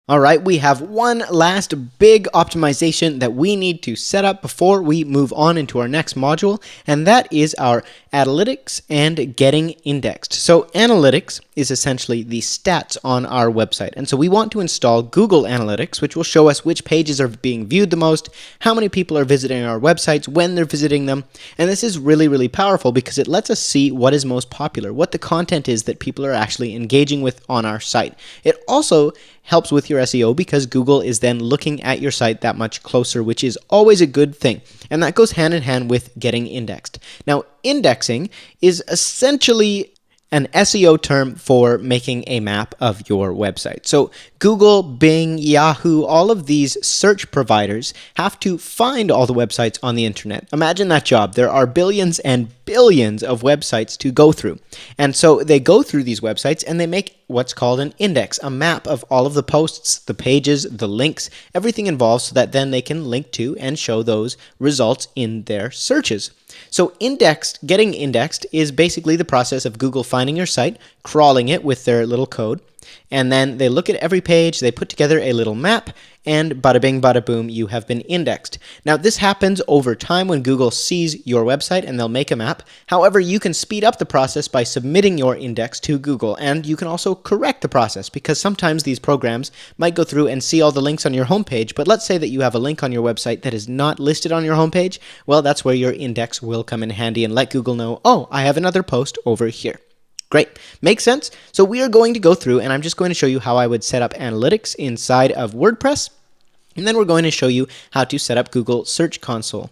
All right, we have one last big optimization that we need to set up before we move on into our next module, and that is our analytics and getting indexed. So analytics is essentially the stats on our website, and so we want to install Google Analytics, which will show us which pages are being viewed the most, how many people are visiting our websites, when they're visiting them, and this is really, really powerful because it lets us see what is most popular, what the content is that people are actually engaging with on our site. It also helps with your SEO because Google is then looking at your site that much closer, which is always a good thing. And that goes hand in hand with getting indexed. Now, indexing is essentially an SEO term for making a map of your website. So Google, Bing, Yahoo, all of these search providers have to find all the websites on the internet. Imagine that job. There are billions and billions of websites to go through. And so they go through these websites and they make what's called an index, a map of all of the posts, the pages, the links, everything involved, so that then they can link to and show those results in their searches. So getting indexed is basically the process of Google finding your site, crawling it with their little code, and then they look at every page, they put together a little map, and bada bing, bada boom, you have been indexed. Now, this happens over time when Google sees your website and they'll make a map. However, you can speed up the process by submitting your index to Google, and you can also correct the process because sometimes these programs might go through and see all the links on your homepage, but let's say that you have a link on your website that is not listed on your homepage. Well, that's where your index will come in handy and let Google know, oh, I have another post over here. Great. Makes sense? So we are going to go through and I'm just going to show you how I would set up analytics inside of WordPress. And then we're going to show you how to set up Google Search Console.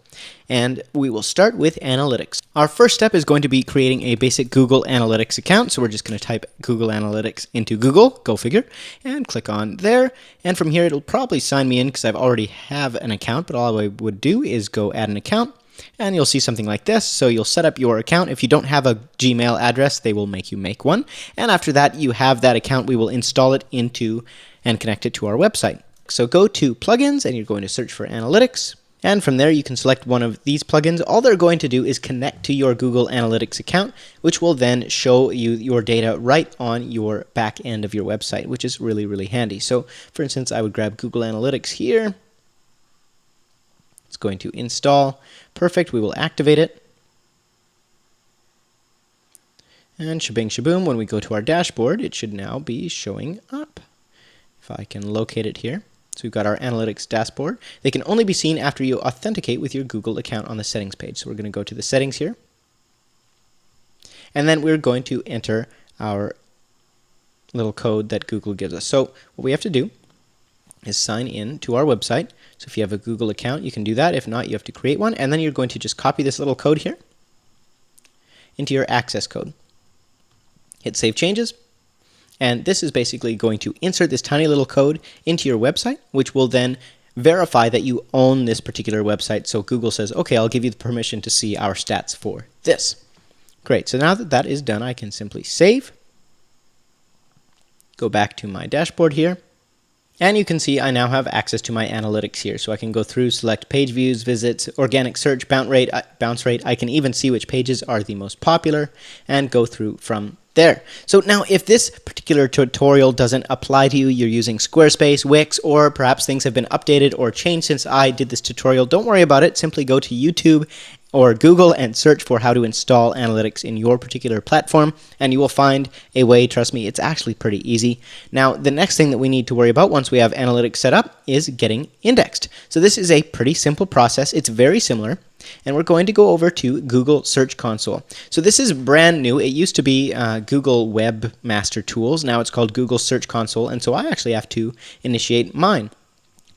And we will start with analytics. Our first step is going to be creating a basic Google Analytics account. So we're just going to type Google Analytics into Google, go figure, and click on there. And from here, it'll probably sign me in because I've already have an account, but all I would do is go add an account. And you'll see something like this. So you'll set up your account. If you don't have a Gmail address, they will make you make one. And after that, you have that account. We will install it into and connect it to our website. So go to plugins and you're going to search for analytics. And from there, you can select one of these plugins. All they're going to do is connect to your Google Analytics account, which will then show you your data right on your back end of your website, which is really, really handy. So for instance, I would grab Google Analytics here. It's going to install. Perfect. We will activate it. And shabing shaboom, when we go to our dashboard, it should now be showing up. If I can locate it here. So we've got our analytics dashboard. They can only be seen after you authenticate with your Google account on the settings page. So we're going to go to the settings here. And then we're going to enter our little code that Google gives us. So what we have to do is sign in to our website. So if you have a Google account, you can do that. If not, you have to create one. And then you're going to just copy this little code here into your access code. Hit Save Changes. And this is basically going to insert this tiny little code into your website, which will then verify that you own this particular website. So Google says, okay, I'll give you the permission to see our stats for this. Great. So now that that is done, I can simply save. Go back to my dashboard here. And you can see I now have access to my analytics here. So I can go through, select page views, visits, organic search, bounce rate. I can even see which pages are the most popular and go through from there. So now if this particular tutorial doesn't apply to you, you're using Squarespace, Wix, or perhaps things have been updated or changed since I did this tutorial, don't worry about it. Simply go to YouTube or Google and search for how to install analytics in your particular platform, and you will find a way. Trust me, it's actually pretty easy. Now, the next thing that we need to worry about once we have analytics set up is getting indexed. So this is a pretty simple process. It's very similar, and we're going to go over to Google Search Console. So this is brand new. It used to be Google Webmaster Tools. Now it's called Google Search Console, and so I actually have to initiate mine.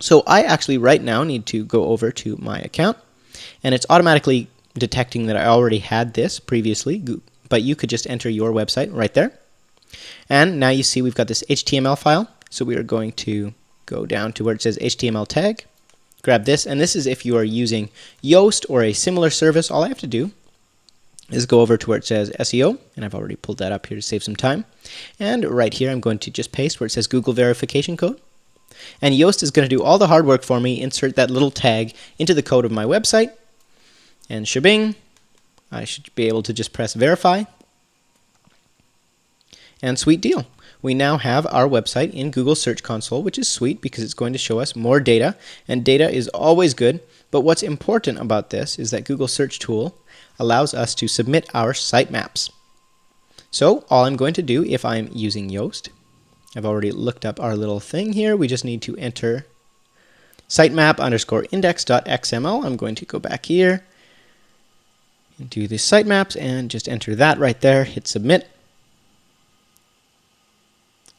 So I actually right now need to go over to my account. And it's automatically detecting that I already had this previously, but you could just enter your website right there. And now you see we've got this HTML file. So we are going to go down to where it says HTML tag, grab this, and this is if you are using Yoast or a similar service. All I have to do is go over to where it says SEO, and I've already pulled that up here to save some time. And right here I'm going to just paste where it says Google verification code. And Yoast is going to do all the hard work for me, insert that little tag into the code of my website. And shabing, I should be able to just press verify. And sweet deal. We now have our website in Google Search Console, which is sweet because it's going to show us more data, and data is always good. But what's important about this is that Google Search Tool allows us to submit our sitemaps. So all I'm going to do if I'm using Yoast, I've already looked up our little thing here. We just need to enter sitemap_index.xml. I'm going to go back here and do the sitemaps and just enter that right there. Hit submit.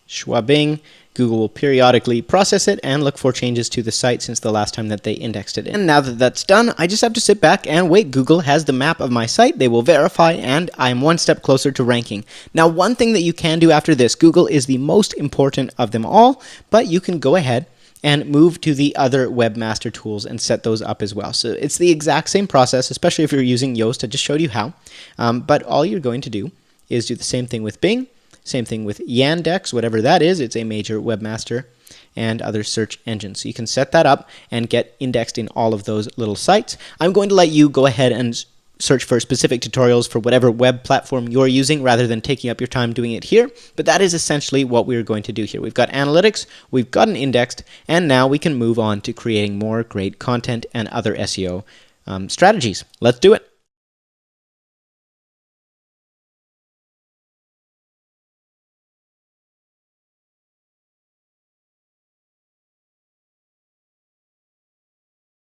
Schwabing. Google will periodically process it and look for changes to the site since the last time that they indexed it. And now that that's done, I just have to sit back and wait. Google has the map of my site. They will verify, and I'm one step closer to ranking. Now, one thing that you can do after this, Google is the most important of them all, but you can go ahead and move to the other webmaster tools and set those up as well. So it's the exact same process, especially if you're using Yoast. I just showed you how. But all you're going to do is do the same thing with Bing. Same thing with Yandex, whatever that is. It's a major webmaster and other search engines. So you can set that up and get indexed in all of those little sites. I'm going to let you go ahead and search for specific tutorials for whatever web platform you're using rather than taking up your time doing it here. But that is essentially what we're going to do here. We've got analytics, we've gotten indexed, and now we can move on to creating more great content and other SEO strategies. Let's do it.